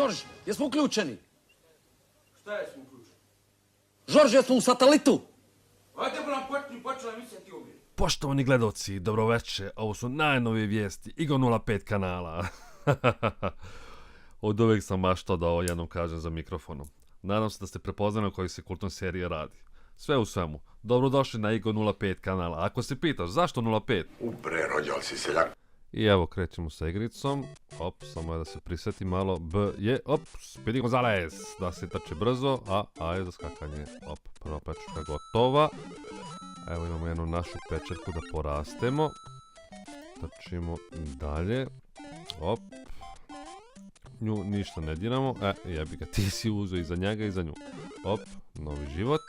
Žorž, jesmo uključeni? Šta je smo uključeni? Žorž, jesmo u satelitu? Ajde bo nam počela emisija ti ubije. Poštovani gledoci, dobroveče, ovo su najnovije vijesti Igo 05 kanala. Od uvijek sam maštao da ovo jednom kažem za mikrofonom. Nadam se da ste prepoznali o kojoj se kultnoj seriji radi. Sve u svemu, dobrodošli na Igo 05 kanala. Ako se pitaš zašto 05? Bre, rođal si seljak. I evo krećemo sa igricom. Op, samo je da se prisjeti malo. B je, op, Speedy Gonzales. Da se trči brzo, a je za skakanje. Op, prva pečurka gotova. Evo imamo jednu našu pečerku da porastemo. Trčimo dalje. Op. Nju ništa ne diramo. Jebi ga, ti si uzeo i za njega i za nju. Op, novi život.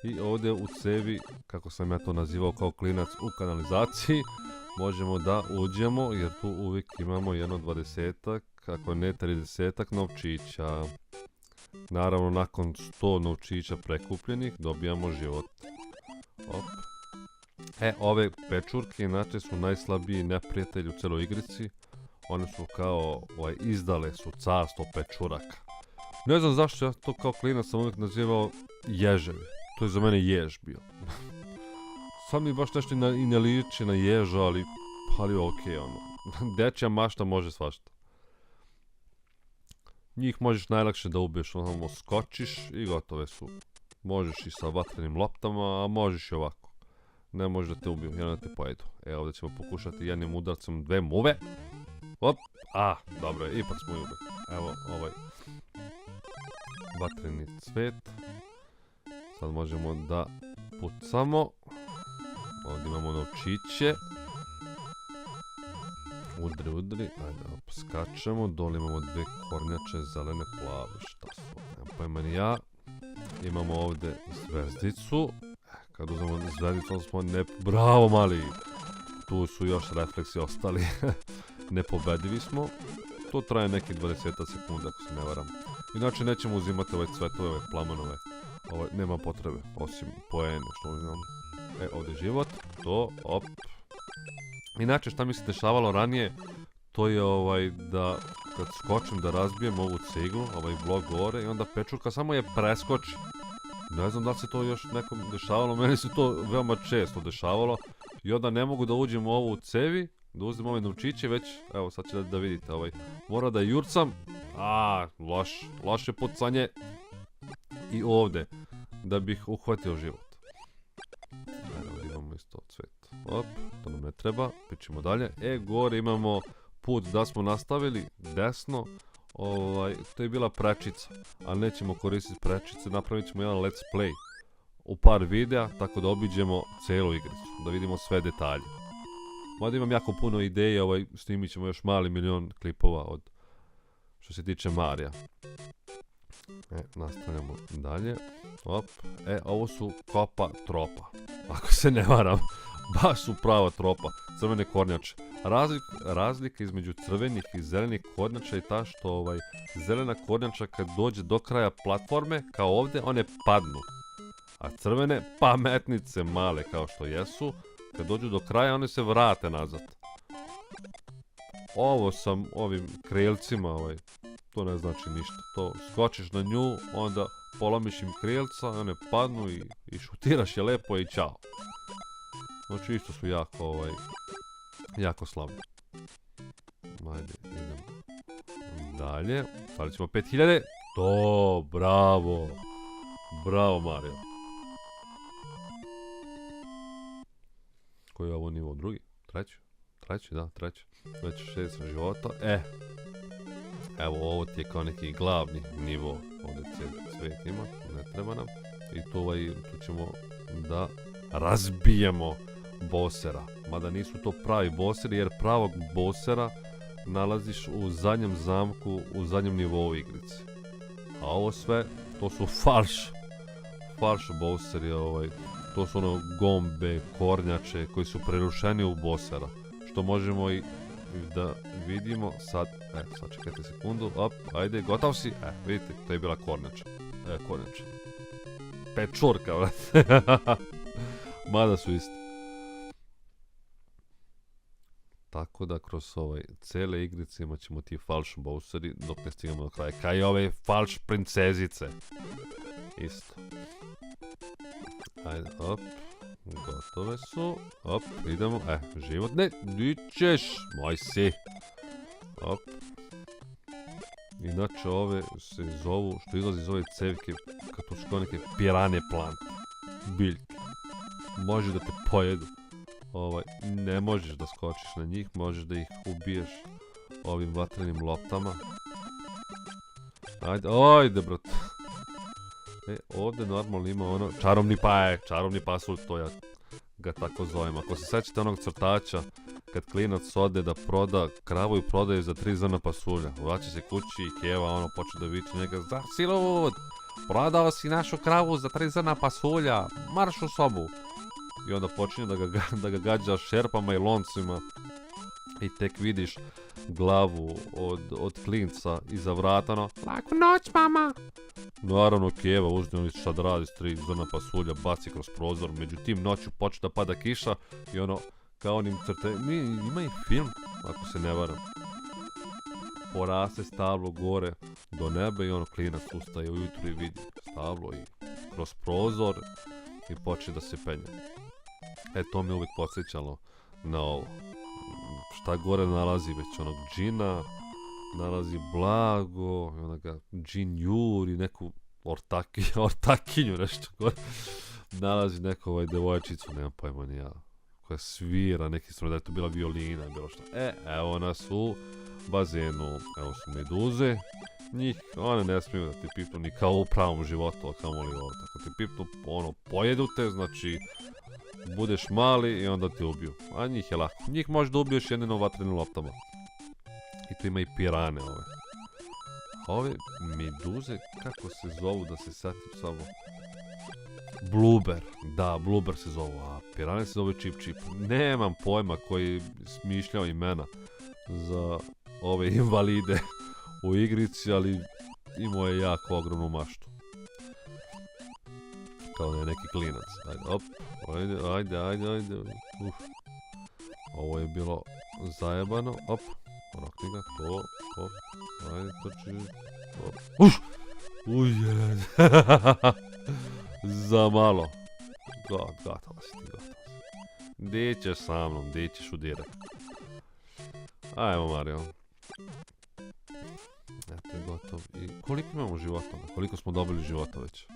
I ovdje u cevi, kako sam ja to nazivao kao klinac u kanalizaciji, možemo da uđemo, jer tu uvijek imamo jedno 20-ak, ako ne 30-ak novčića. Naravno, nakon 100 novčića prekupljenih, dobijamo život. Op. Ove pečurke, inače, su najslabiji neprijatelji u celoj igrici. One su kao, izdale su carstvo pečuraka. Ne znam zašto ja to kao klinac sam uvijek nazivao ježevi. To je za mene jež bio. Sam mi baš nešto i ne liči na ježa, ali okej, ono. Dečja mašta može svašta. Njih možeš najlakše da ubiješ, ono, skočiš i gotove su. Možeš i sa vatrenim loptama, a možeš i ovako. Ne može da te ubiju, jedno da te pojedu. Ovdje ćemo pokušati jednim udarcem dve muve. Op, dobro je, ipak smo i ubili. Evo, ovaj vatreni cvet. Sad možemo da pucamo. Ovdje imamo novčiće. Udri. Ajde, skačemo. Dole imamo dve kornjače, zelene, plave. Šta su? Nemam pojma ni ja. Imamo ovdje zvezdicu. Kad uzmemo zvezdicu, onda smo bravo, mali! Tu su još refleksi ostali. Nepobedivi smo. To traje neki 20 sekunda, ako se ne varam. Inače, nećemo uzimati ove cvetove, ove plamenove. Nema potrebe, osim poene, što uzimamo. Ovdje je život, to, op. Inače, šta mi se dešavalo ranije, to je da kad skočim da razbijem ovu ciglu, ovaj blok gore, i onda pečurka samo je preskoči. Ne znam da li se to još nekom dešavalo, meni se to veoma često dešavalo. I onda ne mogu da uđem u ovu cevi, da uzmem ove novčiće, već, evo sad ćete da vidite, mora da jurcam. Loše pucanje. I ovdje, da bih uhvatio život. Evo imamo isto cvet. Op, to nam ne treba, pićemo dalje. Gore imamo put da smo nastavili, desno. To je bila prečica, ali nećemo koristiti prečice, napravit ćemo jedan let's play u par videa, tako da obiđemo celu igricu, da vidimo sve detalje. Mada imam jako puno ideje, snimit ćemo još mali milion klipova od što se tiče Marija. Nastavljamo dalje. Op. Ovo su kopa tropa. Ako se ne varam, baš su prava tropa. Crvene kornjače. Razlika između crvenih i zelenih kornjača je ta što zelena kornjača kad dođe do kraja platforme, kao ovdje, one padnu. A crvene pametnice male kao što jesu, kad dođu do kraja, one se vrate nazad. Ovo sam ovim krilcima, to ne znači ništa. To skočiš na nju, onda polomiš im krilca, one padnu i šutiraš je lepo i čao. Znači isto su jako slabi. Ajde, idemo dalje. Stavit ćemo 5000. To, bravo. Bravo, Mario. Koji je ovo nivo? Drugi? Treći? Treći. Već 60 života. Evo, ovo ti je kao neki glavni nivo. Ovdje cvet ima, ne treba nam. I tu ćemo da razbijemo bossera. Mada nisu to pravi bosseri, jer pravog bossera nalaziš u zadnjem zamku, u zadnjem nivou igrice. A ovo sve, to su falš bosseri, to su ono gombe, kornjače koji su prerušeni u bossera. Što možemo i da vidimo sad, sad čekajte sekundu, op, ajde, gotov si, vidite, to je bila kornjača. Pečurka, vrati. Mada su isti. Tako da kroz cijele igrice imat ćemo ti falš bouseri dok ne stignemo do kraja. Kaj ove falš princezice. Isto. Ajde, op. Gotove su. Op, idemo. Život. Ne, di ćeš? Moj si. Op. Inače ove se zovu, što izlazi iz ove cevke, kad to su kao neke pirane plante. Biljke. Može da te pojedu. Ne možeš da skočiš na njih, možeš da ih ubiješ ovim vatrenim loptama. Ajde, brate. Ovdje normalno ima ono, čarobni pasulj, to ja ga tako zovem. Ako se sećate onog crtača, kad klinac ode da proda kravu i prodaje za 3 zrna pasulja, vraća se kući i keva ono počne da viče njega, zar si lud, prodao si našu kravu za 3 zrna pasulja, marš u sobu. I onda počinje da ga gađa šerpama i loncima i tek vidiš glavu od klinca iza vratano. Laku noć, mama! Naravno, Keva uzme oni šta da radi s 3 zrna pasulja, baci kroz prozor. Međutim, noću počne da pada kiša i ono, kao onim ima i film, ako se ne varam. Poraste stablo gore do neba i ono klinac ustaje ujutru i vidi stablo i kroz prozor i počne da se penje. To me uvijek podsjećalo na ovo. Šta gore nalazi već onog džina, nalazi blago, i onda ga džin juri, neku ortakinju nešto gore. Nalazi neku devojčicu, nemam pojma ni ja, koja svira neki instrument, da je to bila violina, bilo što. Evo nas u bazenu, evo su meduze. Njih, one ne smiju da ti pipnu ni kao u pravom životu, a kamoli ovo. Tako ti pipnu, pojedu te, znači budeš mali i onda te ubiju. A njih je lako. Njih možeš da ubiješ jedino vatrenim loptama. I tu ima i pirane ove. A ove meduze, kako se zovu da se setim samo? Bluber. Da, Bluber se zovu. A pirane se zove Čip Čip. Nemam pojma koji smišljao imena za ove invalide u igrici, ali imao je jako ogromnu maštu. Kao da je neki klinac. Ajde, op. Ajde. Ovo je bilo zajebano. Op. Rokni ga. To. Op. Ajde, trči. Op. Ujed. Za malo. Gotovo si ti. Di ćeš sa mnom? Di ćeš udirat? Ajmo, Mario. Eto je gotov. I koliko imamo života? Koliko smo dobili života već?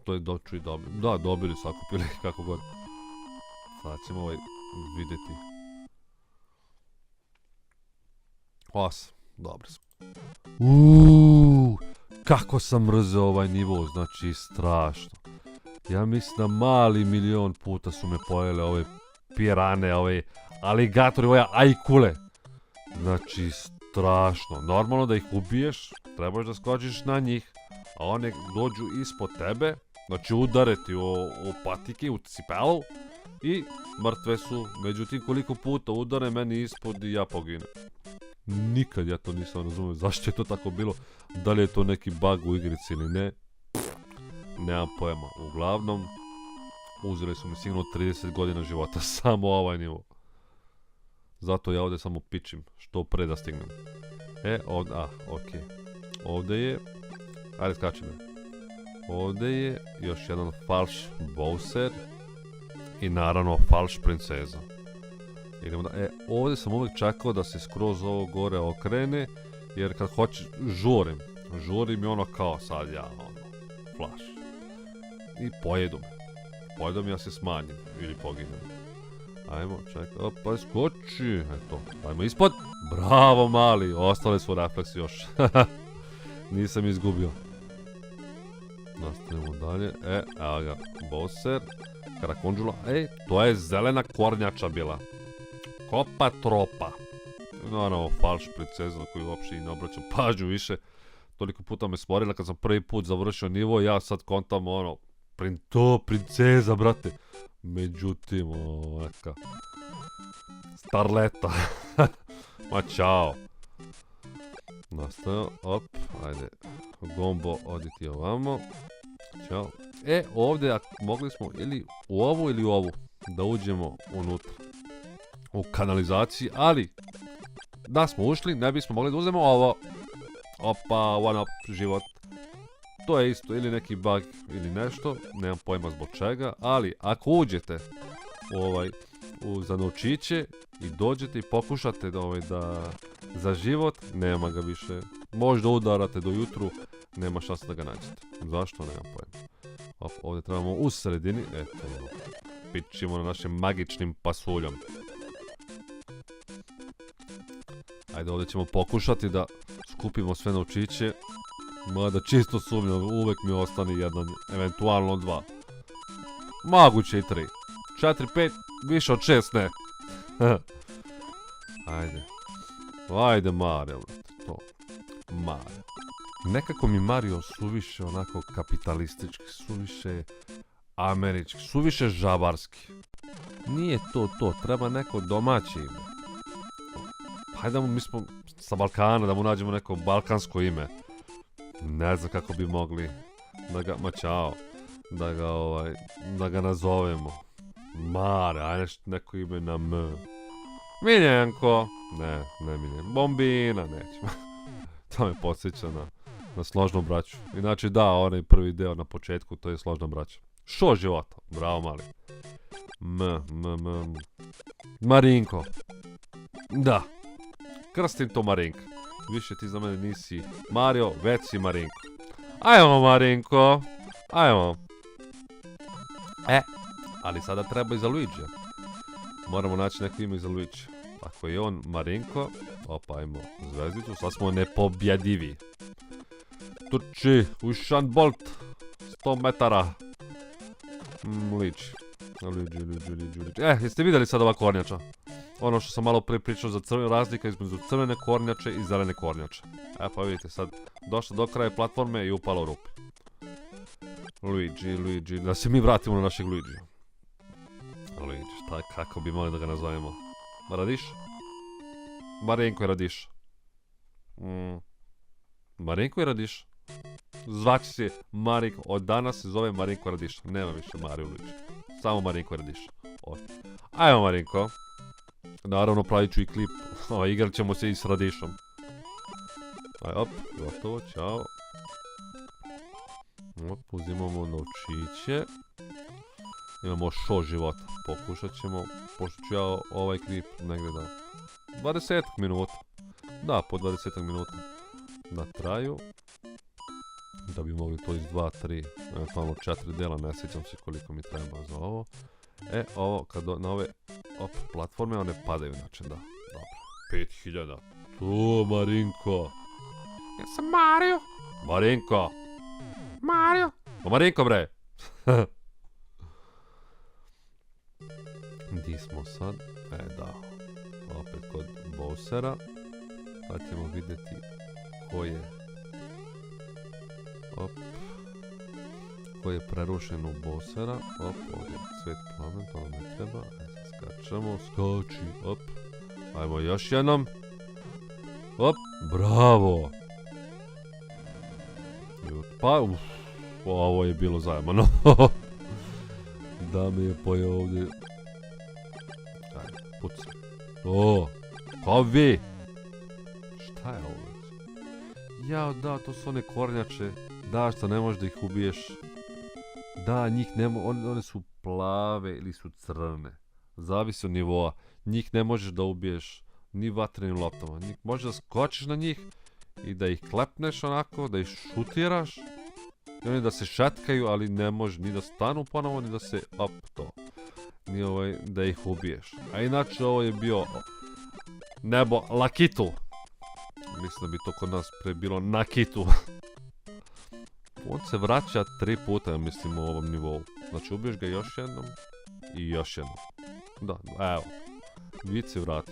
To je doću i dobili. Da, dobili, sakupili, kako god. Sad ćemo vidjeti. 8. Dobro smo. Kako sam mrzeo ovaj nivo, znači strašno. Ja mislim da mali milion puta su me pojele ove pirane, ove aligatori, ove ajkule. Znači strašno. Normalno da ih ubiješ, trebaš da skočiš na njih, a one dođu ispod tebe, znači udare ti o patike, u cipelu i mrtve su. Međutim, koliko puta udare meni ispod i ja poginem. Nikad ja to nisam razumio zašto je to tako bilo, da li je to neki bug u igrici ili ne. Nemam pojma. Uglavnom, uzeli su mi sigurno 30 godina života, samo ovaj nivo. Zato ja ovdje samo pičim, što pre da stignem. Okej. Ovdje je, ajde skačemo. Ovdje je još jedan falš Bowser i naravno falš princeza. Idemo da, ovdje sam uvijek čekao da se skroz ovo gore okrene, jer kad hoću, žurim i ono kao sad ja, flash. I pojedu me, ja se smanjim ili poginem. Ajmo, čekaj, opa, skoči, eto, ajmo ispod, bravo mali, ostale su refleksi još, nisam izgubio. Nastavimo dalje, evo ga, Bowser, Karakonđula, to je zelena kornjača bila. Kopa tropa. Naravno, falš princeza koji uopće i ne obraćam pažnju više. Toliko puta me smorila kad sam prvi put završio nivo, ja sad kontam princeza, brate. Međutim, neka starleta. Ma čao. Nastavio, op, ajde. Gombo, odi ti ovamo. Ćao. Ovdje mogli smo ili u ovu da uđemo unutra. u kanalizaciji, ali da smo ušli, ne bismo mogli da uzmemo ovo. Opa, one up, život. To je isto, ili neki bug, ili nešto, nemam pojma zbog čega, ali ako uđete u zanovčiće i dođete i pokušate da za život, nema ga više. Možda udarate do jutru, nema šanse da ga nađete. Zašto? Nemam pojma. Ovdje trebamo u sredini, eto, pičimo na našim magičnim pasuljom. Ajde, ovdje ćemo pokušati da skupimo sve novčiće. Mada čisto sumnjam, uvek mi ostane jedan, eventualno 2. Moguće i 3. 4, 5, više od 6 ne. Ajde. Ajde Mario, to. Mario. Nekako mi Mario suviše onako kapitalistički, suviše američki, suviše žabarski. Nije to, treba neko domaće ime. Hajde mi smo sa Balkana, da mu nađemo neko balkansko ime. Ne znam kako bi mogli da ga, da ga nazovemo. Mare, ajde neko ime na M. Miljenko. Ne Miljenko. Bombina, nećemo. To me podsjeća na složnu braću. Inače da, onaj prvi deo na početku, to je složna braća. Šo života, bravo mali. Marinko. Da. Krstim to Marinka. Više ti za mene nisi Mario, već si Marinko. Ajmo Marinko. Ajmo. Ali sada treba i za Luigi. Moramo naći neko ime za Luigi. Ako je on Marinko, opa, ajmo zvezdicu, sad smo nepobjedivi. Trči, Usain Bolt, 100 metara. Luigi. Jeste vidjeli sad ova kornjača? Ono što sam malo prije pričao za razlika između crvene kornjače i zelene kornjače. Pa vidite sad, došlo do kraja platforme i upalo u rupi. Luigi, da se mi vratimo na našeg Luigi. Luigi, kako bi mogli da ga nazovemo? Radiš? Marinko i Radiš. Marinko i Radiš. Zvači se Marinko, od danas se zove Marinko Radiš. Nema više Mario Luigi. Samo Marinko i Radiš. Ajmo Marinko. Naravno pravit ću i klip. Igrat ćemo se i s Radišom. Op, gotovo, čao. Uzimamo novčiće. Imamo šo života. Pokušat ćemo, pošto ću ja ovaj klip negdje da 20 minuta. Da, po 20 minuta na traju. Da bi mogli to iz 2, 3, eventualno 4 dela, ne sjećam se koliko mi treba za ovo. Ovo, kad na ove platforme, one padaju, znači da. Dobro, 5000. Tu, Marinko. Ja sam Mario. Marinko. Mario. Marinko, bre. Di smo sad? Da. Opet kod Bowsera. Pa ćemo vidjeti ko je je prerušen u Bowsera. Ovdje je cvet plamen, to nam ne treba. Skačemo, skoči, Ajmo još jednom. Bravo. Pa, ovo je bilo zajebano. Da mi je pojeo ovdje. Ajde, pucaj. Ko vi? Šta je ovo već? Jao, da, to su one kornjače. Da, što ne možeš da ih ubiješ. Da, njih one su plave ili su crne. Zavisi od nivoa. Njih ne možeš da ubiješ ni vatrenim loptama. Možeš da skočiš na njih i da ih klepneš onako, da ih šutiraš. I oni da se šatkaju, ali ne možeš ni da stanu ponovo, ni da se to. Ni da ih ubiješ. A inače ovo je bio nebo Lakitu. Mislim da bi to kod nas pre bilo Nakitu. On se vraća 3 puta, ja mislim, u ovom nivou. Znači, ubiješ ga još jednom i još jednom. Da, evo. Vid se vrati.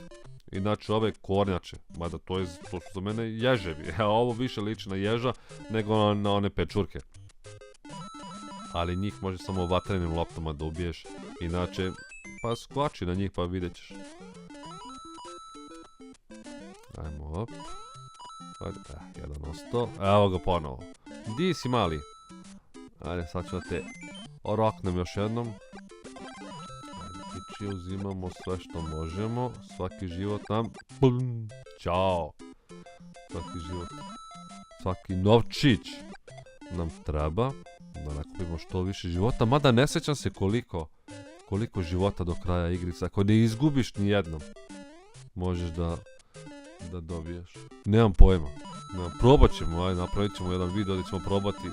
Inače, ove kornjače, mada to su za mene ježevi. Ovo više liči na ježa nego na one pečurke. Ali njih može samo vatrenim loptama da ubiješ. Inače, pa skoči na njih pa vidjet ćeš. Ajmo, jedan ostao. Evo ga ponovo. Di si mali? Ajde, sad ću da te oroknem još jednom. Ajde, Znači uzimamo sve što možemo. Svaki život nam... Bum, ćao. Svaki život. Svaki novčić nam treba. Da nakupimo što više života. Mada ne sjećam se koliko života do kraja igrice. Ako ne izgubiš ni jednom, možeš da dobiješ. Nemam pojma. Probat ćemo, ajde, napravit ćemo jedan video gdje ćemo probati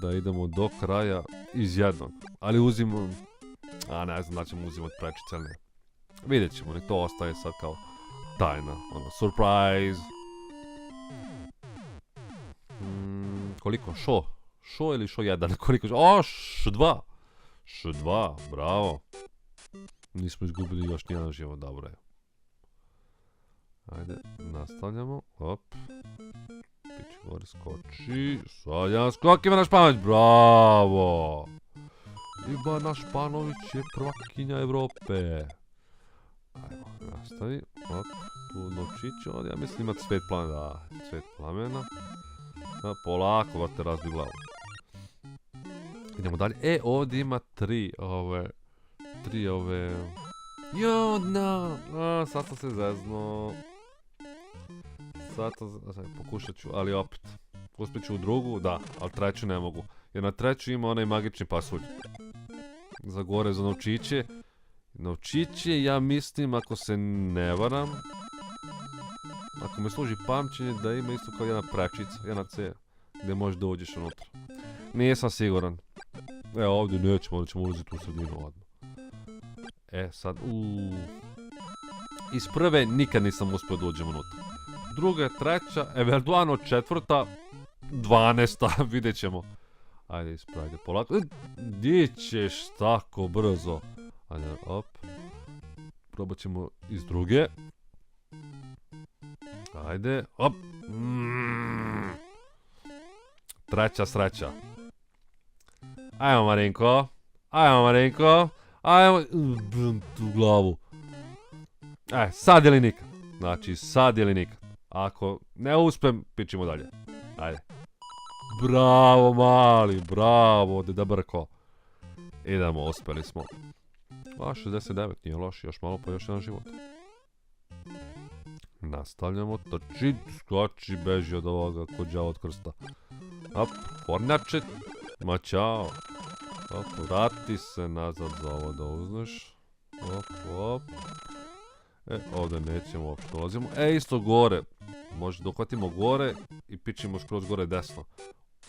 da idemo do kraja iz jednog. Ali uzimam... ne znam da ćemo uzimati prečice, ali ne. Vidjet ćemo, nek to ostaje sad kao tajna. Ono, surprise! Koliko? Šo ili šo jedan? Koliko? Š2! Š2, bravo. Nismo izgubili još nijedan život, dobro je. Ajde, nastavljamo. Hop. Pići gore, skoči. Sad jedan skok, Ivana Španović, bravo! Ivana Španović je prvakinja Evrope. Ajmo, nastavi. Hop, tu novčić, ovdje, ja mislim ima cvet plamena. Da, cvet plamena. Polako, vrte razbi glavu. Idemo dalje. Ovdje ima tri ove... Jo, no! Sad sam se zeznuo. Sad pokušat ću, ali opet. Uspjet ću u drugu, da, ali treću ne mogu. Jer na treću ima onaj magični pasulj. Za gore, za novčiće. Novčiće, ja mislim, ako se ne varam, ako me služi pamćenje, da ima isto kao jedna prečica, jedna C, gdje možeš da uđeš unutra. Nisam siguran. Evo ovdje nećemo, da ćemo ulaziti u sredinu odmah. Sad, iz prve nikad nisam uspio da uđem unutra. Druga, treća, eventualno četvrta, 12. Vidjet ćemo. Ajde, ispravite polako. Gdje ćeš tako brzo? Ajde, op. Probat ćemo iz druge. Ajde, op. Treća sreća. Ajmo, Marinko. Ajmo, tu glavu. Sad ili nikad. Znači, sad ili nikad. Ako ne uspem, pićemo dalje. Ajde. Bravo, mali, bravo, deda brko. Idemo, uspeli smo. 69, nije loš, još malo pa još jedan život. Nastavljamo, trči, skoči, beži od ovoga, ko đavo od krsta. Hop, kornjače, ma čao. Hop, vrati se nazad za ovo da uzmeš. Hop. Ovdje nećemo uopšte ulazimo. Isto gore. Možda dohvatimo gore i pičimo skroz gore desno.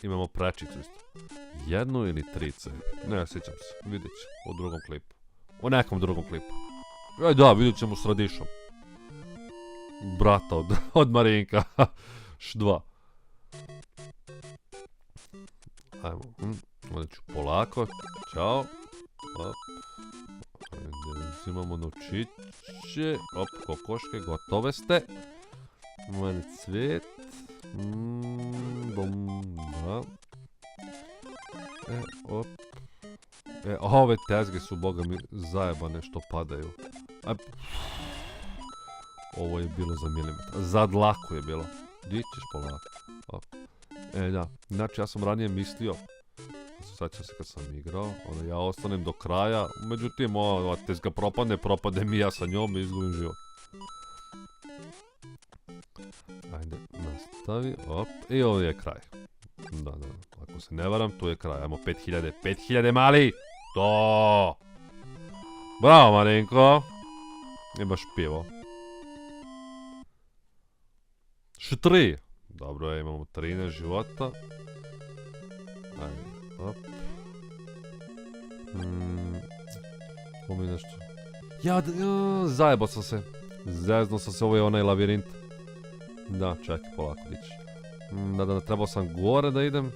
Imamo prečicu isto. Jednu ili trice? Ne, sjećam se. Vidjet ću u drugom klipu. U nekom drugom klipu. Da, vidjet ćemo s Radišom. Brata od Marinka. Š2. Ajmo. Ovdje ću polako. Ćao. Hop. Uzimamo novčiće. Hop, kokoške, gotove ste. Mali cvet. Da. Hop. Ove tezge su, boga mi, zajebane što padaju. Ovo je bilo za milimetar. Za dlaku je bilo. Gdje ćeš polako? Hop. Da. Znači, ja sam ranije mislio, sjećam se kad sam igrao, onda ja ostanem do kraja, međutim ova tezga propadem i ja sa njom i izgubim život. Ajde, nastavi, op, i ovdje je kraj. Da, ako se ne varam, tu je kraj, ajmo 5000, 5000 mali! To! Bravo, Marinko! Imaš pivo. Š3! Dobro, imamo 13 života. Ajde. Op. Ovo mi nešto. Zajebao sam se. Zeznuo sam se, ovo je onaj lavirint. Da, čekaj, polako dići. Da, trebao sam gore da idem.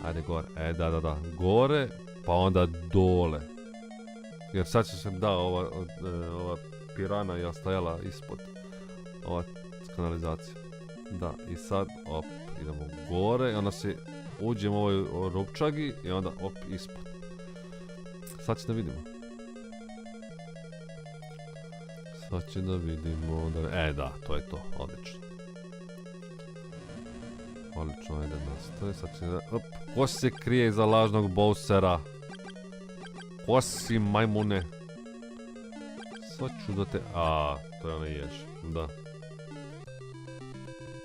Ajde, gore. Da. Gore, pa onda dole. Jer sad će se, da, ova pirana je ostajala ispod. Ova kanalizacija. Da, i sad, op, idemo gore, i onda se uđemo u ovoj rupčagi i onda op, ispod. Sad će da vidimo. Da, to je to, odlično. Odlično, ajde nastavi, sad će da... Op, ko se krije iza lažnog Bowsera? Kosi majmune. Sad ću da te... A, to je onaj jež, da.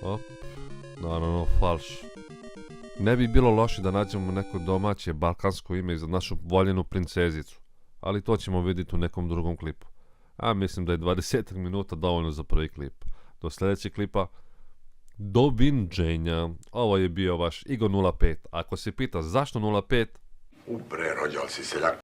Op, naravno, falš. Ne bi bilo loše da nađemo neko domaće balkansko ime za našu voljenu princezicu. Ali to ćemo vidjeti u nekom drugom klipu. A mislim da je 20 minuta dovoljno za prvi klip. Do sljedećeg klipa, doviđenja. Ovo je bio vaš Igo 05. Ako se pita zašto 05, Rođal si seljak.